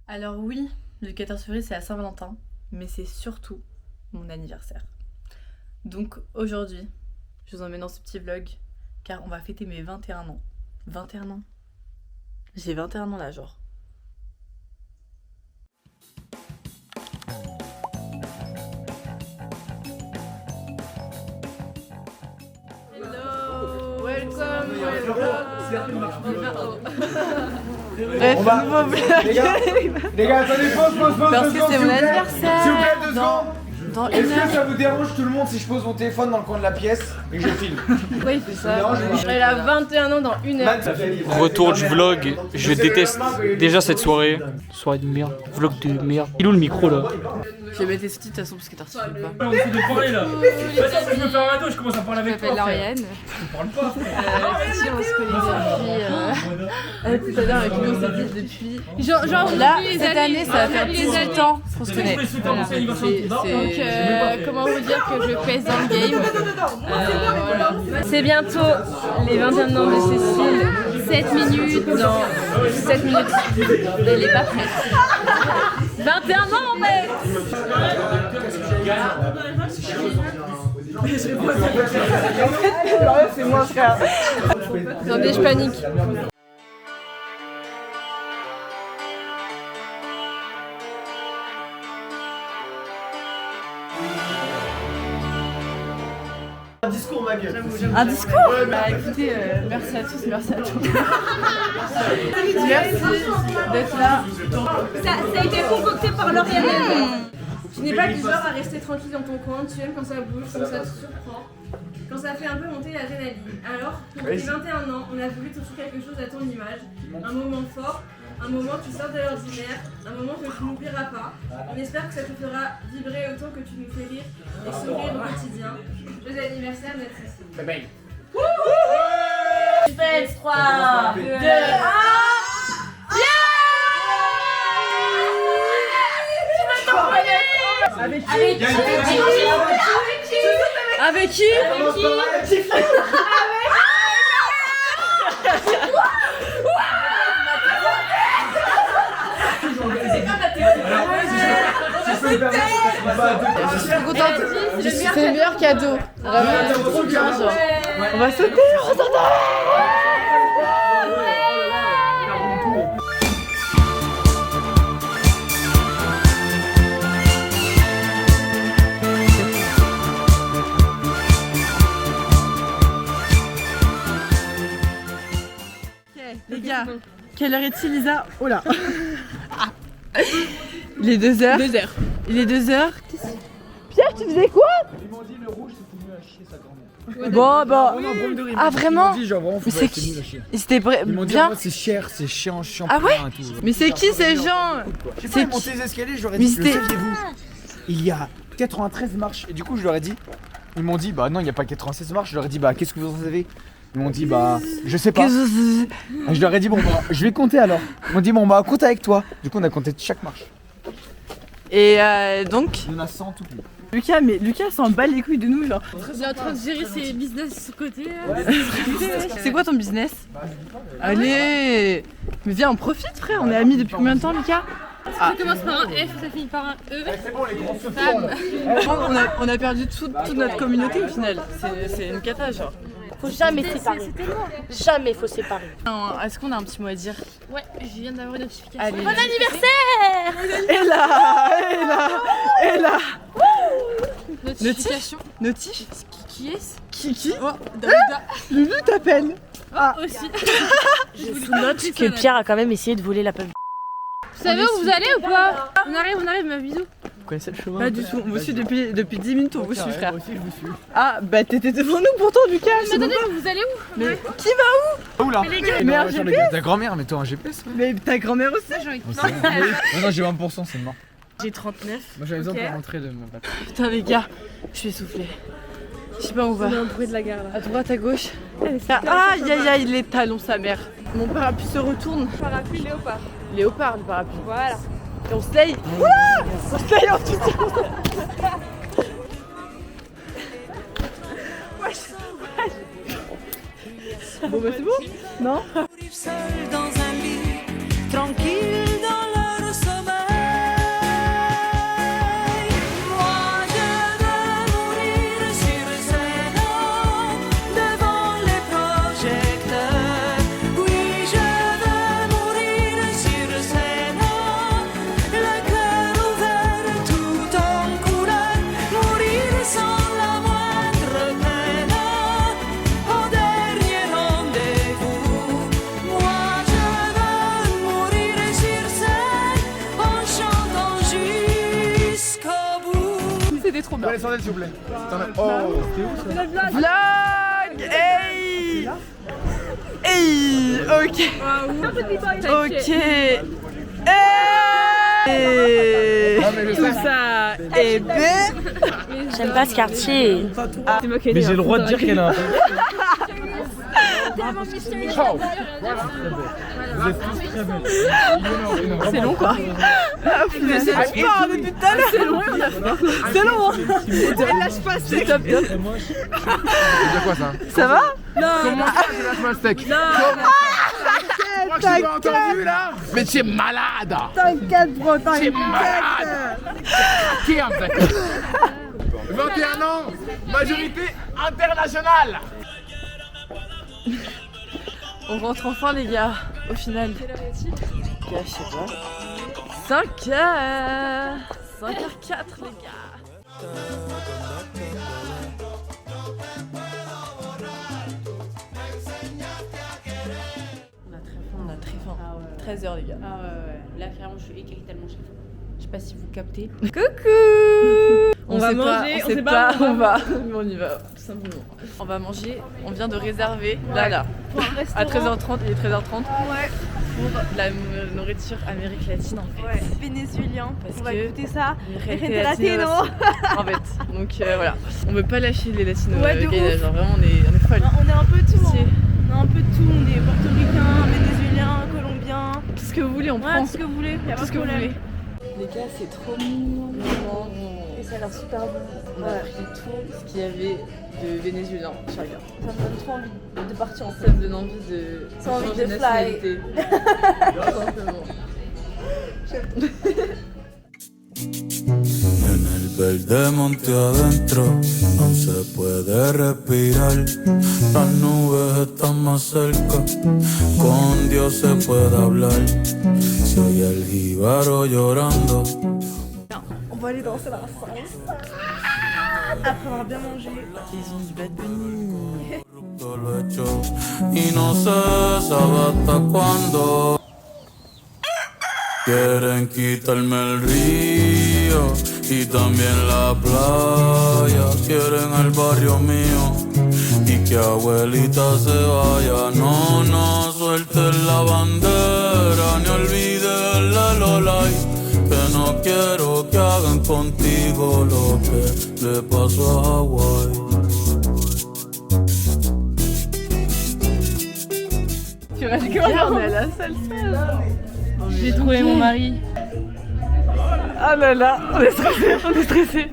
Alors oui, le 14 février c'est la Saint-Valentin, mais c'est surtout mon anniversaire. Donc aujourd'hui, je vous emmène dans ce petit vlog, car on va fêter mes 21 ans. 21 ans? J'ai 21 ans là, genre. Hello, welcome, Bref, nouveau vlog. Les gars, attendez, pause, Parce que c'est mon anniversaire. S'il vous plaît, 2 secondes. Dans Est-ce une heure. que ça vous dérange tout le monde si je pose mon téléphone dans le coin de la pièce et que je filme? Pourquoi il fait ça? Elle a 21 ans dans une heure. Retour du vlog, je déteste déjà cette soirée. Soirée de merde, vlog de merde. Il est où le micro là? Je vais mettre les sous-titres de toute façon parce que t'articules pas. On essaie de parler là. Vas-y, je me fais un radeau, je commence à parler Je avec toi. m'appelle Lauriane. Je parle pas. Si on se connaît depuis. Tout à l'heure avec nous on s'est dit depuis. Genre Là, depuis les cette année ça va faire depuis les 18 années. ans qu'on se connaît. Donc comment vous dire que je pèse dans le game. Voilà. C'est bientôt les 21 ans de Cécile. 7 minutes dans 7 minutes. Elle est pas prête. 21 ans mec. C'est moi frère. Attendez, je panique. Un discours, ma gueule. Un discours? Bah écoutez, merci à tous, merci à tous. Merci d'être là. Ça a été concocté par Lauriane. Tu n'es pas du genre à rester tranquille dans ton coin, tu aimes quand ça bouge, quand ça te surprend, quand ça fait un peu monter l'adrénaline. Alors, pour tes 21 ans, on a voulu t'offrir quelque chose à ton image, un moment fort, un moment qui sort de l'ordinaire, un moment que tu n'oublieras pas. On espère que ça te fera vibrer autant que tu nous fais rire et sourire au quotidien. Joyeux anniversaire, notre Cécile. Suspense, 3, 2, 1. Avec qui? Avec qui? Avec qui? Je suis contente. C'est le meilleur cadeau. Vraiment, trop bien, genre. On va sauter, on s'entend. Les gars, quelle heure est-il, Lisa? Oh là. Il est 2h. 2h. Il est 2h. Pierre, tu faisais quoi? Ils m'ont dit le rouge c'était nul à chier sa grand-mère. Bon, bah. Ah, Ils vraiment? m'ont dit genre vraiment Mais faut c'est pas, qui? nul à chier. Et c'était Ils m'ont dit bien. en mode, c'est cher, c'est chiant, Ah ouais? et tout. Mais c'est qui ces gens? Je sais pas, C'est ils montaient qui? les escaliers, j'aurais Mais dit, le c'était- saviez-vous? Il y a 93 marches. Et du coup, je leur ai dit, ils m'ont dit, bah non, il n'y a pas 96 marches. Je leur ai dit, bah qu'est-ce que vous en savez? Ils m'ont dit, bah je sais pas. Et je leur ai dit, bon, bah je vais compter alors. Ils m'ont dit, bon, bah compte avec toi. Du coup, on a compté chaque marche. Et donc, Il y en a 100 tout. Lucas, mais Lucas s'en bat les couilles de nous, genre. Il est en train de gérer ses business de ce côté. C'est quoi ton business? Allez! Mais viens, on profite, frère. On est amis depuis combien de temps, Lucas? Ça commence par un F, ça finit par un E. C'est bon, les grands se Femme. On a perdu toute notre communauté au final. C'est une cata, genre. Faut jamais séparer. Jamais faut séparer. Est-ce qu'on a un petit mot à dire? Ouais, je viens d'avoir une notification. Allez. Bon anniversaire! Et là! Et là! Notification. Notif? Qui est-ce? Qui? Oh, Dalida. Loulou t'appelle. Aussi. Je sous-note que Pierre a quand même essayé de voler la pomme. Vous savez où vous allez ou pas? On arrive, ma bisou. Vous connaissez le chemin? Pas du tout. On vous suit depuis 10 minutes, on vous suit, frère. Moi aussi, je vous suis. Ah, bah t'étais devant nous pourtant, Lucas. Mais c'est bon. attendez, vous allez où? Mais qui va où? Où là? Mais un GPS? Ta grand-mère, mais toi un GPS? Mais ta grand-mère aussi. J'ai envie de Non, non, j'ai 20%, c'est mort. J'ai 39. Moi j'avais besoin Ok. pour rentrer de ma batterie. Putain, les gars, je suis essoufflée. Je sais pas où on va. un bruit de la gare là. À droite, à gauche. Ah, aïe aïe aïe, les talons, sa mère. Mon parapluie se retourne. Parapluie léopard. Léopard, le parapluie. Voilà. Et on slay. Oula, on slay en tout temps. Bon bah c'est bon. Non? Seul dans un lit, tranquille dans leur sommeil. trop bien. Les chandelles, s'il vous plaît. Oh, Vlog. Hey. Hey. Ok. Ok. Hey. Tout ça. Et ben. J'aime pas ce quartier. C'est moi qui ai Mais j'ai le droit de dire qu'elle a un peu. Ciao. Vous êtes tous très belles. C'est long quoi. Mais c'est pas depuis tout à l'heure. C'est long. C'est long. Elle lâche pas steak. Top top. C'est dire quoi ça? Ça va? Comment ça, je lâche pas le steak? Tu m'as entendu là? Mais tu es malade! T'inquiète bro, t'inquiète. Tu es malade! Qui en fait? 21 ans, majorité internationale! On rentre enfin les gars, au final. Je sais pas. 5h. 5h04 les gars. On a très faim. 13h les gars. Ah ouais. Là, clairement, je suis éclairée tellement chef. Je sais pas si vous captez. Coucou. On va sait manger, on on sait sait pas pas où où on va. Mais on y va, tout simplement. On va manger, on vient de réserver, là, Pour un à restaurant. 13h30, il est 13h30, Ouais. pour la nourriture Amérique latine en fait. Ouais. Vénézuélien. Parce On va que goûter ça. Gente Gente latino latino. aussi, en fait. Donc voilà, on veut pas lâcher les latinos. Ouais, de gays, ouf. genre vraiment on est folles. On est un peu tout. Si. On a un peu de tout. On est portoricains, vénézuéliens, colombiens. Tout ce que vous voulez, on Ouais, prend. tout ce que vous voulez. Y a Tout pas ce de que vous problème. voulez. Les gars, c'est trop mignon. Et ça a l'air super bon. On a pris tout ce qu'il y avait de vénézuélien. Je regarde. Ça me donne trop envie de partir en Ça me donne envie de T'as envie changer de fly. nationalité. Tout simplement. En el verde monte adentro no se puede respirar. Las nubes están más cerca, con Dios se puede hablar. Se oye el jíbaro llorando. On va aller danser la salsa. Après avoir bien mangé. Ils ont du Bad Bunny. Todo lo hecho y no se sabe hasta cuándo. Quieren quitarme el río y también la playa. Quieren el barrio mío y que abuelita se vaya. No, no suelten la bandera ni olviden la Lolay. Que no quiero que hagan contigo lo que le pasó a Hawái. Tu vas on est à la salsa. J'ai trouvé mon mari. Ah là là, on est stressé, on est stressé.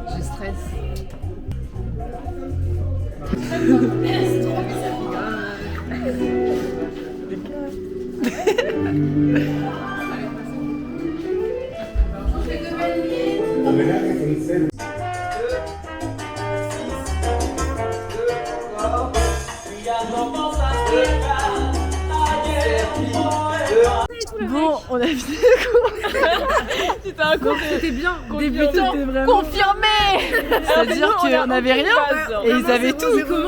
Je stresse. Bon, on a fini le cours. C'était un cours, c'était bien. Débutant, confirmé. C'est-à-dire qu'on n'avait rien et ils avaient tout.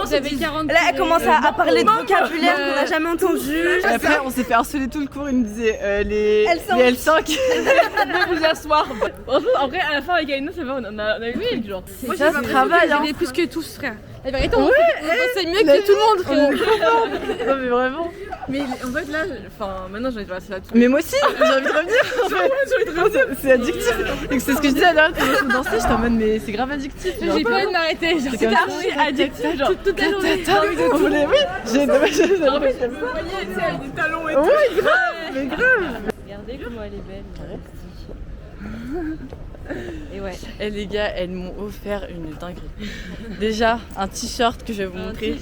J'avais 40. Là, elle commence à parler de vocabulaire qu'on n'a jamais entendu. Et après, on s'est fait harceler tout le cours. Il nous disait les L5. L5. Venez vous asseoir. En vrai, à la fin, avec Aïna, ça va, on a eu quelques genre. C'est ça, ce travail. Hein. Plus que tous, frère. La vérité, C'est mieux que tout le monde, frérot. Non, mais vraiment. Mais en fait, là, maintenant, j'en ai passé là tout. Mais moi aussi, j'ai envie de revenir. En fait. C'est addictif. Et c'est ce que je disais à l'heure quand je me danser. J'étais en mode, mais c'est grave addictif. j'ai pas envie de m'arrêter. C'est comme ça. addictif, genre. Toute la journée. On voulait, oui. J'ai dommage. Vous voyez, tu sais, avec des talons et tout. Oui, grave. Mais grave. Regardez comment elle est belle. Et ouais. Et les gars, elles m'ont offert une dinguerie. Déjà, un t-shirt que je vais vous montrer.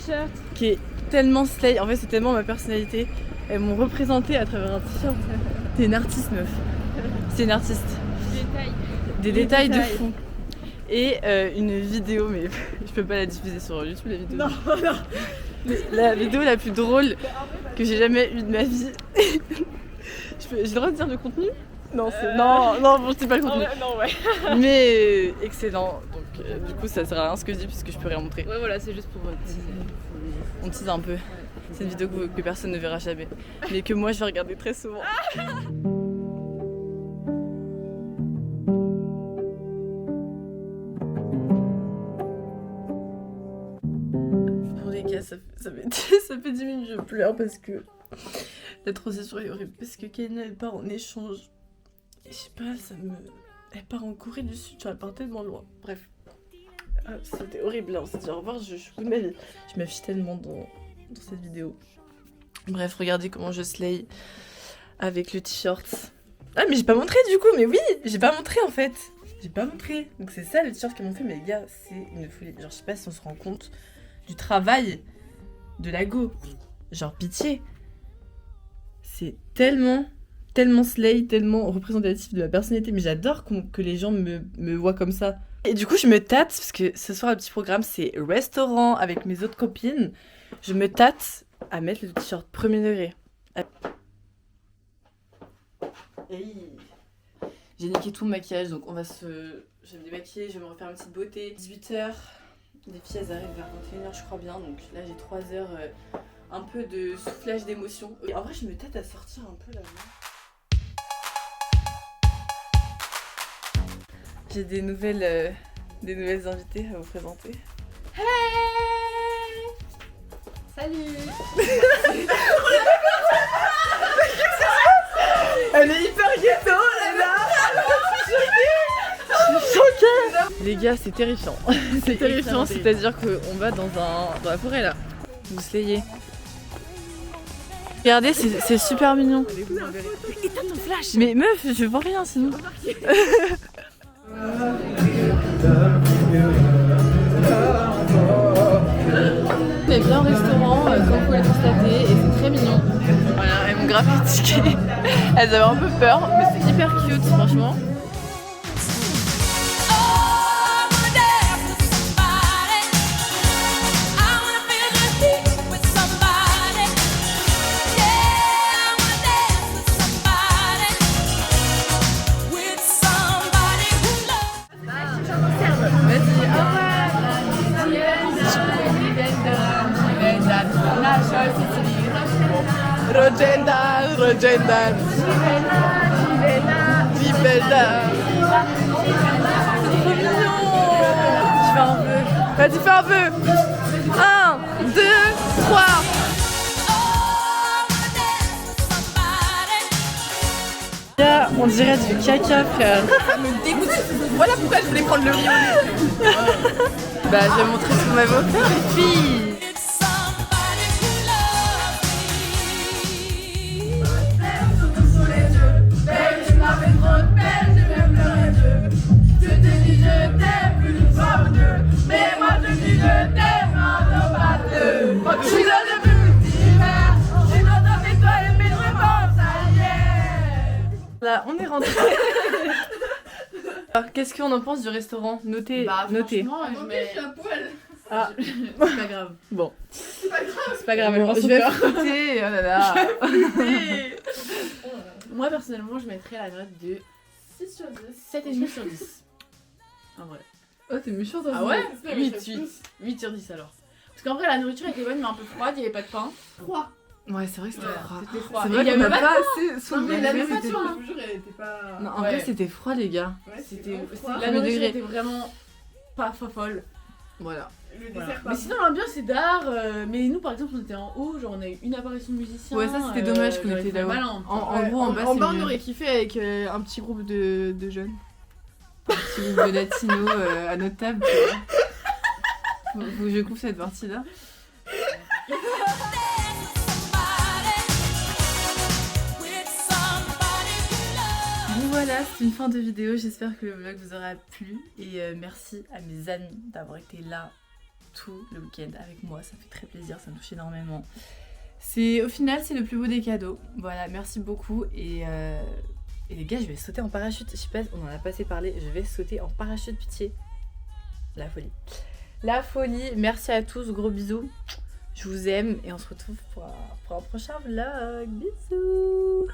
Qui est tellement slay. En fait, c'est tellement ma personnalité. Elles m'ont représenté à travers un t-shirt. C'est une artiste, meuf. C'est une artiste. Des détails de fou. Et une vidéo, mais je peux pas la diffuser sur YouTube, la vidéo. Non. Mais la vidéo la plus drôle que j'ai jamais eue de ma vie. J'ai le droit de dire le contenu? Non, non, bon, c'est pas le contenu. Non, ouais. Mais excellent. Donc, du coup, ça sert à rien ce que je dis puisque je peux rien montrer. Ouais, voilà, c'est juste pour teaser. On tease un peu. C'est une vidéo que personne ne verra jamais. Mais que moi, je vais regarder très souvent. Bon, les gars, ça fait 10 minutes que je pleure parce que la transition est horrible. Parce que Kaina, elle part en échange. Et je sais pas, elle part en Corée du Sud, elle part tellement loin. Bref. Ah, c'était horrible, là. On s'est dit au revoir, je fous de ma vie. Je m'affiche tellement dans cette vidéo. Bref, regardez comment je slay avec le t-shirt. Ah, mais j'ai pas montré du coup, mais oui, j'ai pas montré en fait. J'ai pas montré. Donc c'est ça le t-shirt qu'ils m'ont fait, mais les gars, c'est une folie. Genre, je sais pas si on se rend compte du travail de la go. Genre, pitié. C'est tellement slay, tellement représentatif de ma personnalité. Mais j'adore que les gens me voient comme ça. Et du coup, je me tâte, parce que ce soir, le petit programme, c'est restaurant avec mes autres copines. Je me tâte à mettre le t-shirt premier degré. Hey. J'ai niqué tout le maquillage, donc je vais me démaquiller, je vais me refaire une petite beauté. 18h, les filles elles arrivent vers 21h je crois bien, donc là j'ai 3 heures un peu de soufflage d'émotions. Et en vrai je me tâte à sortir un peu là. J'ai des nouvelles invitées à vous présenter. Hey! Salut! Elle est hyper ghetto, elle est là. Je suis choquée. Les gars, c'est terrifiant. C'est terrifiant, c'est-à-dire qu'on va dans la forêt là. Vous slayez. Regardez, c'est super mignon. Éteins ton flash. Mais meuf, je vois rien sinon. On est bien au restaurant, comme vous pouvez le constater, et c'est très mignon. Voilà, elles m'ont grave critiqué. Elles avaient un peu peur, mais c'est hyper cute, franchement. Rogenda, Gibella. C'est trop mignon. Je fais un vœu. Vas-y, fais un vœu. 1, 2, 3. Là, on dirait du caca, frère. Ça me dégoûte. Voilà pourquoi je voulais prendre le riz au lait. Bah, je vais montrer ce qu'on m'avait offert, les filles. Là, on est rentré. Alors, qu'est-ce qu'on en pense du restaurant? Notez, notez. Je mets... Ah, c'est pas grave. bon. C'est pas grave. C'est pas grave, bon, je vais flouter. Oh là là. Moi, personnellement, je mettrais la note de 6 sur 10. 7,5 sur 10. En vrai. Oh, t'es méchant, toi. Ah ouais? 8 sur 10 alors. Parce qu'en vrai, la nourriture était bonne, mais un peu froide, il n'y avait pas de pain. Froid. Ouais, c'est vrai que c'était froid. C'était froid. C'est vrai qu'on a pas assez soulevé. Non, mais la nourriture, je vous jure, elle était pas. Non, en vrai, c'était froid, les gars. Ouais, c'était froid. La nourriture était vraiment pas folle. Voilà. Mais sinon, l'ambiance c'est d'art. Mais nous, par exemple, on était en haut, genre on a eu une apparition de musiciens. Ouais, ça c'était dommage qu'on était là-haut. En gros, en bas, c'est on aurait kiffé avec un petit groupe de jeunes. Un petit groupe de latinos à notre table, tu vois. Faut que je coupe cette partie-là. Bon voilà, c'est une fin de vidéo, j'espère que le vlog vous aura plu et merci à mes amis d'avoir été là tout le week-end avec moi, ça fait très plaisir, ça me touche énormément. Au final, c'est le plus beau des cadeaux, voilà, merci beaucoup et les gars, je vais sauter en parachute, je sais pas, on en a pas assez parlé, je vais sauter en parachute, pitié, la folie. La folie, merci à tous, gros bisous, je vous aime et on se retrouve pour un prochain vlog, bisous.